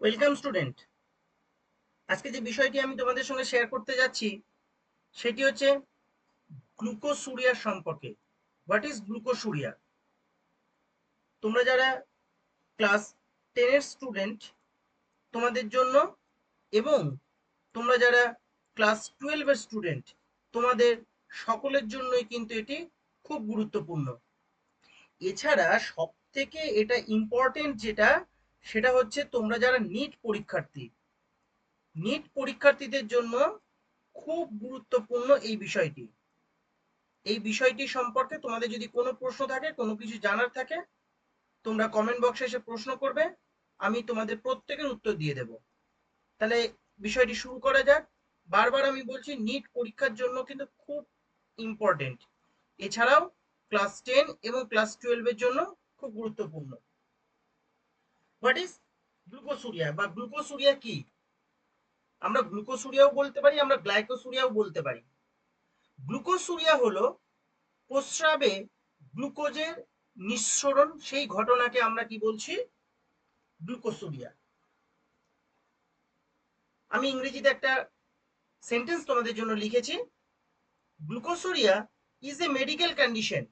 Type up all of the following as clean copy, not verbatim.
Welcome student. আজকে যে বিষয়টি আমি তোমাদের সঙ্গে শেয়ার করতে যাচ্ছি সেটি হচ্ছে গ্লুকোসুরিয়া সম্পর্কে। What is glucosuria? তোমরা যারা ক্লাস 10 এর স্টুডেন্ট তোমাদের জন্য, এবং তোমরা যারা ক্লাস 12 এর স্টুডেন্ট তোমাদের সকলের জন্যই কিন্তু এটি খুব গুরুত্বপূর্ণ। এছাড়া সব থেকে এটা ইম্পর্টেন্ট যেটা, সেটা হচ্ছে তোমরা যারা নিট পরীক্ষার্থীদের জন্য খুব গুরুত্বপূর্ণ এই বিষয়টি সম্পর্কে তোমাদের যদি কোনো প্রশ্ন থাকে, কোনো কিছু জানার থাকে, তোমরা কমেন্ট বক্সে এসে প্রশ্ন করবে, আমি তোমাদের প্রত্যেকের উত্তর দিয়ে দেব। তাহলে বিষয়টি শুরু করা যাক। বারবার আমি বলছি, নিট পরীক্ষার জন্য কিন্তু খুব ইম্পর্টেন্ট। এছাড়াও ক্লাস 10 এবং ক্লাস 12 এর জন্য খুব গুরুত্বপূর্ণ। হোয়াট ইজ গ্লুকোসুরিয়া বা গ্লুকোসুরিয়া কি? আমরা গ্লুকোসুরিয়াও বলতে পারি, আমরা গ্লাইকোসুরিয়াও বলতে পারি। গ্লুকোসুরিয়া হলো প্রস্রাবে গ্লুকোজের নিঃসরণ, সেই ঘটনাকে আমরা কি বলছি? গ্লুকোসুরিয়া। আমি ইংরেজিতে একটা সেন্টেন্স তোমাদের জন্য লিখেছি। Glucosuria is a medical condition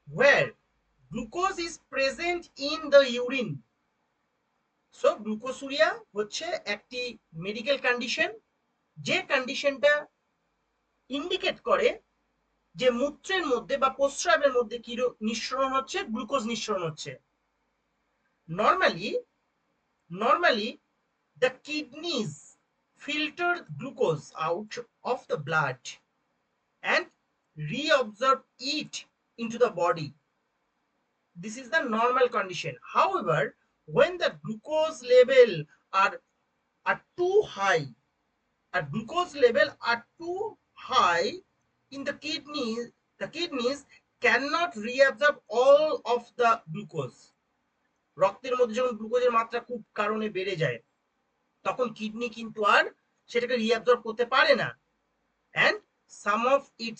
where glucose is present in the urine. So glucosuria হচ্ছে একটি মেডিকেল কন্ডিশন, যে কন্ডিশনটা ইন্ডিকেট করে যে মূত্রের মধ্যে বা প্রস্রাবের মধ্যে কি নিঃসরণ হচ্ছে, গ্লুকোজ নিঃসরণ হচ্ছে। Normally, the kidneys filter glucose out of the blood and reabsorb it into the body. This is the normal condition. However, when the glucose level are too high, in the kidneys cannot reabsorb all of the glucose. রক্তের মধ্যে যখন গ্লুকোজের মাত্রা খুব কারণে বেড়ে যায়, তখন কিডনি কিন্তু আর সেটাকে রিঅ্যাবজর্ব করতে পারে না, and some of it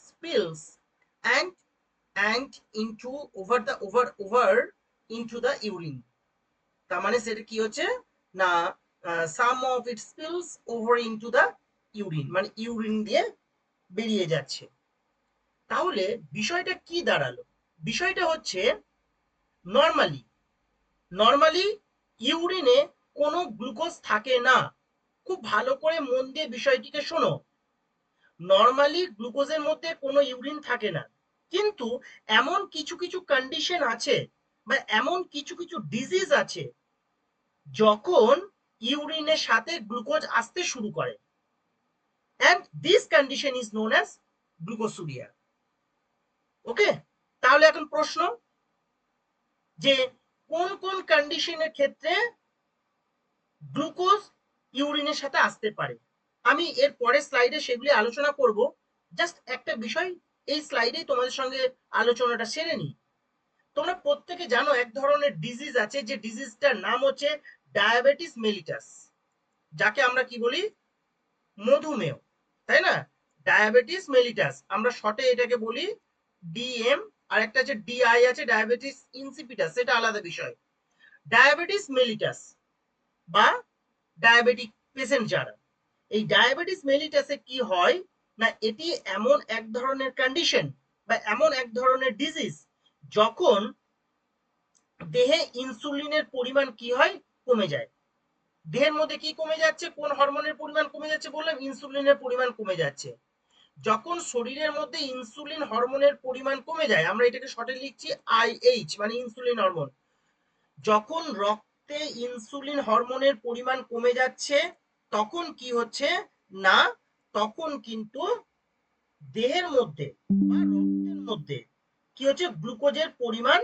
spills and into over into the urine. তার মানে সেটা কি হচ্ছে না, some of it spills over into the urine, মানে ইউরিন দিয়ে বেরিয়ে যাচ্ছে। তাহলে বিষয়টা কি দাঁড়ালো? বিষয়টা হচ্ছে নর্মালি ইউরিনে কোনো গ্লুকোজ থাকে না। খুব ভালো করে মন দিয়ে বিষয়টিকে শোনো। নর্মালি গ্লুকোজের মধ্যে কোনো ইউরিন থাকে না, কিন্তু এমন কিছু কিছু কন্ডিশন আছে বা এমন কিছু কিছু ডিজিজ আছে যখন ইউরিনের সাথে গ্লুকোজ আসতে শুরু করে, and this condition is known as glucosuria. Okay, তাহলে এখন প্রশ্ন যে কোন কোন কন্ডিশনের ক্ষেত্রে গ্লুকোজ ইউরিনের সাথে আসতে পারে। আমি এর পরের স্লাইডে সেগুলি আলোচনা করব। জাস্ট একটা বিষয় এই স্লাইডেই তোমাদের সঙ্গে আলোচনাটা সেরে নিই। তোমরা প্রত্যেকে জানো এক ধরনের ডিজিজ আছে, যে ডিজিজটার নাম হচ্ছে ডায়াবেটিস মেলিটাস, যাকে আমরা কি বলি? মধুমেহ, তাই না? ডায়াবেটিস মেলিটাস, আমরা শর্টে এটাকে বলি ডিএম। আর একটা আছে ডিআই আছে, ডায়াবেটিস ইনসিপিটাস, সেটা আলাদা বিষয়। ডায়াবেটিস মেলিটাস বা ডায়াবেটিক পেশেন্ট যারা, এই ডায়াবেটিস মেলিটাসে কি হয় না, এটি এমন এক ধরনের কন্ডিশন বা এমন এক ধরনের ডিজিজ যখন দেহে ইনসুলিনের পরিমাণ কি হয়? কমে যায়। দেহের মধ্যে কি কমে যাচ্ছে? কোন হরমোনের পরিমাণ কমে যাচ্ছে? বললাম ইনসুলিনের পরিমাণ কমে যাচ্ছে। যখন শরীরের মধ্যে ইনসুলিন হরমোনের পরিমাণ কমে যায়, আমরা এটাকে শর্টে লিখছি আইএইচ, মানে ইনসুলিন হরমোন। যখন রক্তে ইনসুলিন হরমোনের পরিমাণ কমে যাচ্ছে, তখন কি হচ্ছে না, তখন কিন্তু দেহের মধ্যে বা রক্তের মধ্যে কি হচ্ছে? গ্লুকোজের পরিমাণ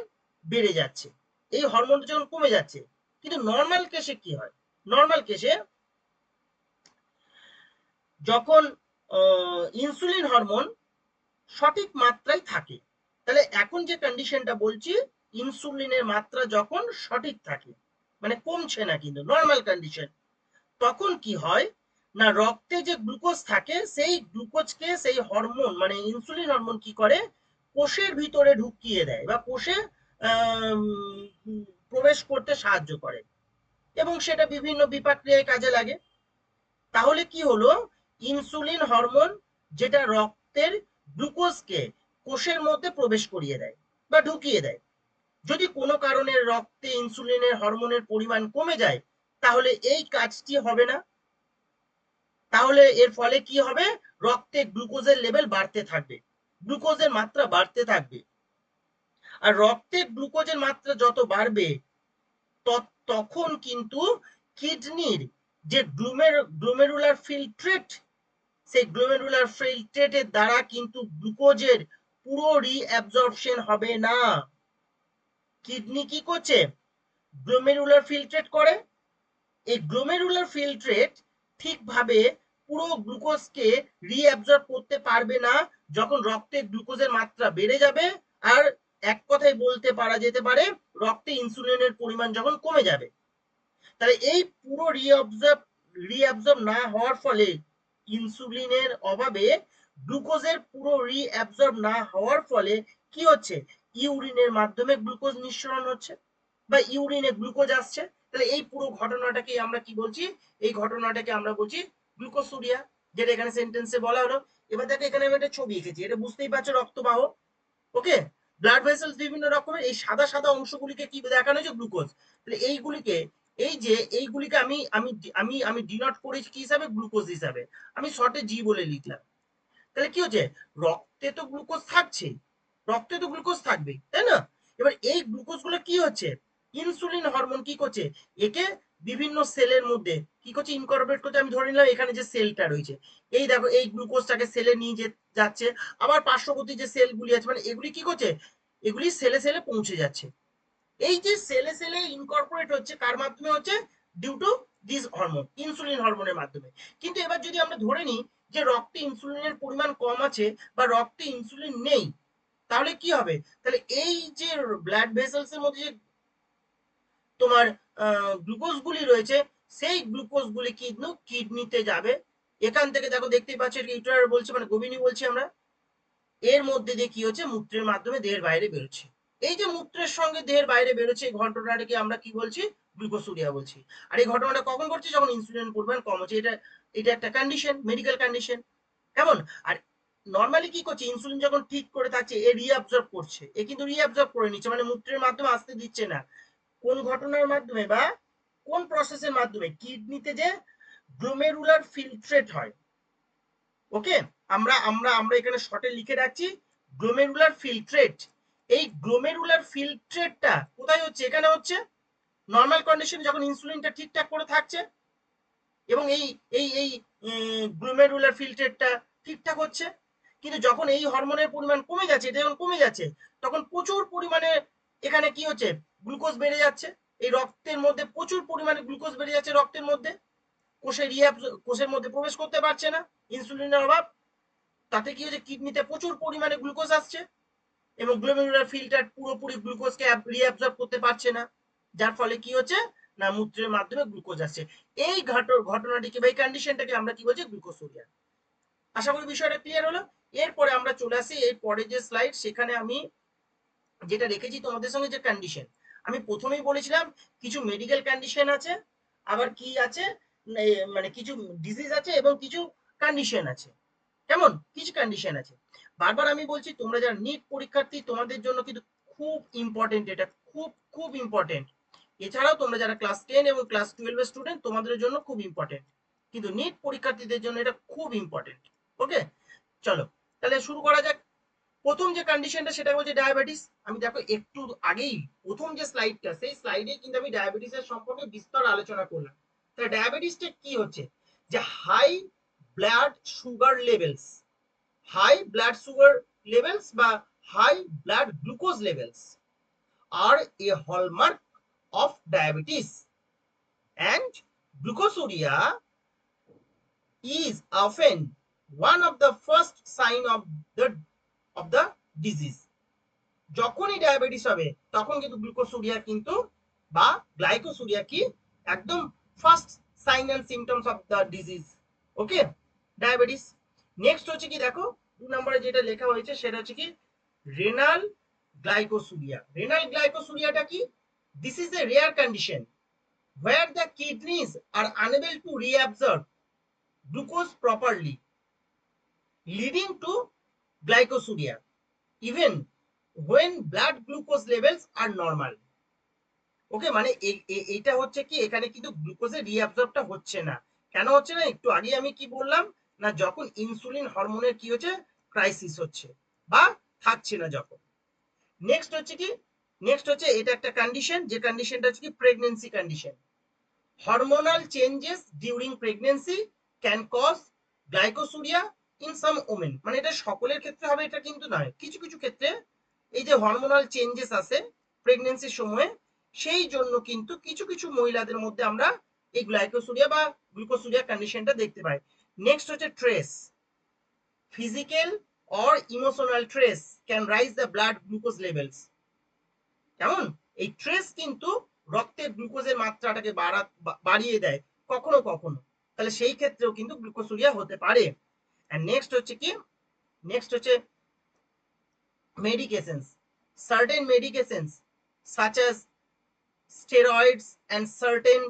বেড়ে যাচ্ছে, এই হরমোনটা যখন কমে যাচ্ছে। কিন্তু নর্মাল কেসে কি হয়? নর্মাল কেসে যখন ইনসুলিন হরমোন সঠিক মাত্রায় থাকে, তাহলে এখন যে কন্ডিশনটা বলছি, ইনসুলিনের মাত্রা যখন সঠিক থাকে, মানে কমছে না, কিন্তু নর্মাল কন্ডিশন, তখন কি হয় না, রক্তে যে গ্লুকোজ থাকে সেই গ্লুকোজকে সেই হরমোন মানে ইনসুলিন হরমোন কি করে? কোষের ভিতরে ঢুকিয়ে দেয় বা কোষে প্রবেশ করতে সাহায্য করে। এবং সেটা বিভিন্ন বিপাক্রিয়ায় কাজে লাগে। তাহলে কি হলো, ইনসুলিন হরমোন যেটা রক্তের গ্লুকোজকে কোষের মধ্যে প্রবেশ করিয়ে দেয় বা ঢুকিয়ে দেয়। যদি কোনো কারণে রক্তে ইনসুলিনের হরমোনের পরিমাণ কমে যায় তাহলে এই কাজটি হবে না। তাহলে এর ফলে কি হবে, রক্তে গ্লুকোজের লেভেল বাড়তে থাকবে, গ্লুকোজের মাত্রা বাড়তে থাকবে। আর রক্তে গ্লুকোজের মাত্রা যত বাড়বে তখন কিন্তু কিডনির যে গ্লোমেরুলার ফিল্ট্রেট, সেই গ্লোমেরুলার ফিল্ট্রেটের দ্বারা কিন্তু গ্লুকোজের পুরো রিঅ্যাবজর্পশন হবে না। কিডনি কি করছে, গ্লোমেরুলার ফিল্ট্রেট করে। এই গ্লোমেরুলার ফিল্ট্রেট ঠিকভাবে পুরো গ্লুকোজকে রিঅ্যাবজর্ব করতে পারবে না যখন রক্তে গ্লুকোজের মাত্রা বেড়ে যাবে। আর এক কথায় বলতে পারা যেতে পারে রক্তে ইনসুলিনের পরিমাণ যখন কমে যাবে। তাহলে এই পুরো রিঅ্যাবজর্ব না হওয়ার ফলে, ইনসুলিনের অভাবে গ্লুকোজের পুরো রিঅ্যাবজর্ব না হওয়ার ফলে কি হচ্ছে, ইউরিনের মাধ্যমে গ্লুকোজ নিঃসরণ হচ্ছে বা ইউরিনে গ্লুকোজ আসছে। তাহলে এই পুরো ঘটনাটাকে আমরা কি বলছি, এই ঘটনাটাকে আমরা বলছি গ্লুকোসুরিয়া, যেটা এখানে সেন্টেন্সে বলা হলো। এবার দেখো এখানে আমি একটা ছবি এঁকেছি, এটা বুঝতেই পারছো রক্তবাহ। ওকে, ব্লাড ভেসেলস বিভিন্ন রকমের, এই সাদা সাদা অংশগুলিকে কি দেখানো হয়েছে, গ্লুকোজ। তাহলে এইগুলিকে, এই যে এইগুলিকে আমি আমি আমি আমি ডিনোট করেছি কি হিসাবে, গ্লুকোজ হিসাবে। আমি শর্টে জি বলে লিখলাম। তাহলে কি হচ্ছে, রক্তে তো গ্লুকোজ থাকছে, রক্তে তো গ্লুকোজ থাকবে, তাই না? এবার এই গ্লুকোজ গুলো কি হচ্ছে, ইনসুলিন হরমোন কি করছে, একে বিভিন্ন সেলের মধ্যে কি করছে, ইনকর্পোরেট করছে। আমি ধরে নিলাম এখানে যে সেলটা রয়েছে, এই দেখো এই গ্লুকোজটাকে সেলে নিয়ে যাচ্ছে। আবার পার্শ্ববর্তী যে সেলগুলি আছে, মানে এগুলি কি করছে, এগুলি সেলে সেলে পৌঁছে যাচ্ছে। এই যে সেলে সেলে ইনকর্পোরেট হচ্ছে কার মাধ্যমে হচ্ছে, due to this hormone, insulin হরমোনের মাধ্যমে। কিন্তু এবার যদি আমরা ধরে নিই যে রক্তে ইনসুলিনের পরিমাণ কম আছে বা রক্তে ইনসুলিন নেই, তাহলে কি হবে, তাহলে এই যে ব্লাড ভেসেলস এর মধ্যে যে তোমার গ্লুকোজ গুলি রয়েছে, সেই গ্লুকোজ গুলি কিন্তু কিডনিতে যাবে। এখান থেকে দেখো দেখতেই পাচ্ছ, ইউটার বলছে মানে গোবিনী বলছি আমরা, এর মধ্যে দিয়ে কি হচ্ছে, মূত্রের মাধ্যমে দেহের বাইরে বেরোচ্ছে। এই যে মূত্রের সঙ্গে দেহের বাইরে বেরোচ্ছে, এই ঘটনাটাকে আমরা কি বলছি, গ্লুকোসুরিয়া বলছি। আর এই ঘটনাটা কখন ঘটছে, যখন ইনসুলিন পরিমাণ কম হচ্ছে। এটা এটা একটা কন্ডিশন, মেডিকেল কন্ডিশন। কেমন? আর নর্মালি কি করছে, ইনসুলিন যখন ঠিক করে থাকছে, এ রিঅ্যাবজর্ব করছে, এ কিন্তু রিঅ্যাবজর্ব করে নিচ্ছে, মানে মূত্রের মাধ্যমে আসতে দিচ্ছে না। কোন ঘটনার মাধ্যমে বা কোন প্রসেসের মাধ্যমে, কিডনিতে যে গ্লোমেরুলার ফিল্ট্রেট হয়। ওকে, আমরা আমরা আমরা এখানে শর্টে লিখে রাখছি গ্লোমেরুলার ফিল্ট্রেট। এই গ্লোমেরুলার ফিল্ট্রেটটা কোথায় হচ্ছে, এখানে হচ্ছে। নর্মাল কন্ডিশনে যখন ইনসুলিনটা ঠিকঠাক করে থাকছে এবং এই এই এই গ্লোমেরুলার ফিল্ট্রেটটা ঠিকঠাক হচ্ছে। কিন্তু যখন এই হরমোনের পরিমাণ কমে যাচ্ছে, এটা যখন কমে যাচ্ছে, তখন প্রচুর পরিমাণে এখানে কি হচ্ছে, গ্লুকোজ বেড়ে যাচ্ছে। এই রক্তের মধ্যে প্রচুর পরিমাণে গ্লুকোজ বেড়ে যাচ্ছে রক্তের মধ্যে, কোষের মধ্যে প্রবেশ করতে পারছে না ইনসুলিনের অভাব। তাতে কি হচ্ছে, কিডনিতে প্রচুর পরিমাণে গ্লুকোজ আসছে এবং গ্লোমেরুলার ফিল্টার পুরোপুরি গ্লুকোজকে রিঅ্যাবজর্ব করতে পারছে না। যার ফলে কি হচ্ছে না, মূত্রের মাধ্যমে গ্লুকোজ আসছে। এই ঘটনাটিকে বা এই কন্ডিশনটাকে আমরা কি বলছি, গ্লুকোসুরিয়া। আশা করি বিষয়টা ক্লিয়ার হলো। এরপরে আমরা চলে আসি এই পরে যে স্লাইড, সেখানে আমি যেটা রেখেছি তোমাদের সঙ্গে যে কন্ডিশন, আমি প্রথমেই বলেছিলাম কিছু মেডিকেল কন্ডিশন আছে, আবার কি আছে, মানে কিছু ডিজিজ আছে এবং কিছু কন্ডিশন আছে। কেমন, কিছু কন্ডিশন আছে। বারবার আমি বলছি, তোমরা যারা নিট পরীক্ষার্থী তোমাদের জন্য কিন্তু খুব ইম্পর্টেন্ট, এটা খুব খুব ইম্পর্টেন্ট। এছাড়াও তোমরা যারা ক্লাস 10 এবং ক্লাস 12 এর স্টুডেন্ট, তোমাদের জন্য খুব ইম্পর্টেন্ট, কিন্তু নিট পরীক্ষার্থীদের জন্য এটা খুব ইম্পর্টেন্ট। ওকে, চলো তাহলে শুরু করা যাক। প্রথম যে কন্ডিশনটা সেটা হচ্ছে ডায়াবেটিস। আমি দেখো একটু আগেই প্রথম যে স্লাইডটা, সেই স্লাইডে কিন্তু আমি ডায়াবেটিসের সম্পর্কে বিস্তর আলোচনা করলাম। তাহলে ডায়াবেটিসটা কি হচ্ছে, যে high blood sugar levels, high blood sugar levels বা high blood glucose levels are a hallmark of diabetes, and glucosuria is often one of the first sign of the disease. যখনই ডায়াবেটিস হবে তখন কিন্তু গ্লুকোসুরিয়া কিন্তু বা glycosuria কি একদম first sign and symptoms of the disease. Okay, diabetes. Next হচ্ছে কি, দেখো 2 নম্বরে যেটা লেখা হয়েছে সেটা হচ্ছে কি, রেনাল গ্লাইকোসুরিয়া। রেনাল গ্লাইকোসুরিয়াটা কি, this is a rare condition where the kidneys are unable to reabsorb glucose properly, leading to glycosuria even when blood glucose levels are normal. ওকে, মানে এটা হচ্ছে কি, এখানে কিন্তু গ্লুকোজের রিঅ্যাবজর্বটা হচ্ছে না। কেন হচ্ছে না, একটু আগে আমি কি বললাম না, যখন ইনসুলিন হরমোনের কি হচ্ছে, ক্রাইসিস হচ্ছে বা থাকছে না যখন। নেক্সট হচ্ছে কি, নেক্সট হচ্ছে এটা একটা কন্ডিশন, যে কন্ডিশনটা হচ্ছে কি pregnancy condition. Hormonal changes during pregnancy can cause glycosuria in some women. মানে এটা সকলের ক্ষেত্রে হবে এটা কিন্তু নয়, কিছু কিছু ক্ষেত্রে এই যে হরমোনাল চেঞ্জেস আছে প্রেগনেন্সির সময়, সেই জন্য কিন্তু কিছু কিছু মহিলাদের মধ্যে আমরা এই গ্লাইকোসুরিয়া বা গ্লুকোসুরিয়া কন্ডিশনটা দেখতে পাই। নেক্সট হচ্ছে trace, physical or emotional trace can rise the blood glucose levels. কেমন, এই ট্রেস কিন্তু রক্তের গ্লুকোজের মাত্রাটাকে বাড়িয়ে দেয় কখনো কখনো, তাহলে সেই ক্ষেত্রেও কিন্তু গ্লুকোসুরিয়া হতে পারে। এন্ড নেক্সট হচ্ছে কি, নেক্সট হচ্ছে medications. Certain medications such as steroids and certain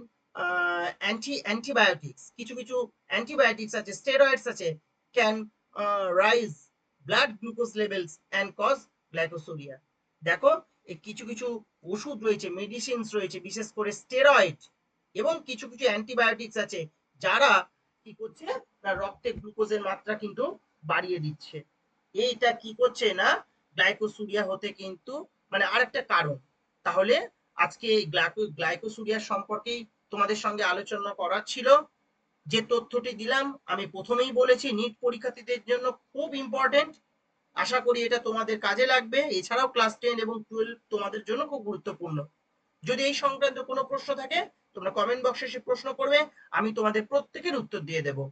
antibiotics, কিছু কিছু antibiotics আছে, steroids আছে, can rise blood glucose levels and cause glycosuria. দেখো, এই কিছু কিছু ওষুধ রয়েছে, মেডিসিনস রয়েছে, বিশেষ করে স্টেরয়েড এবং কিছু কিছু অ্যান্টিবায়োটিক্স আছে, যারা কি করছে না রক্তে গ্লুকোজের মাত্রা কিন্তু বাড়িয়ে দিচ্ছে। এইটা কি করছে না গ্লাইকোসুরিয়া হতে কিন্তু মানে আরেকটা কারণ। তাহলে আজকে এই গ্লাইকোসুরিয়া সম্পর্কেই তোমাদের সঙ্গে আলোচনা করার ছিল। যে তথ্যটি দিলাম আমি প্রথমেই বলেছি, নিট পরীক্ষার্থীদের জন্য খুব ইম্পর্টেন্ট। আশা করি এটা তোমাদের কাজে লাগবে। এছাড়াও ক্লাস 10 এবং 12 তোমাদের জন্য খুব গুরুত্বপূর্ণ। যদি এই সংক্রান্ত কোনো প্রশ্ন থাকে তোমরা কমেন্ট বক্সে এসে প্রশ্ন করবে, আমি তোমাদের প্রত্যেকের উত্তর দিয়ে দেবো।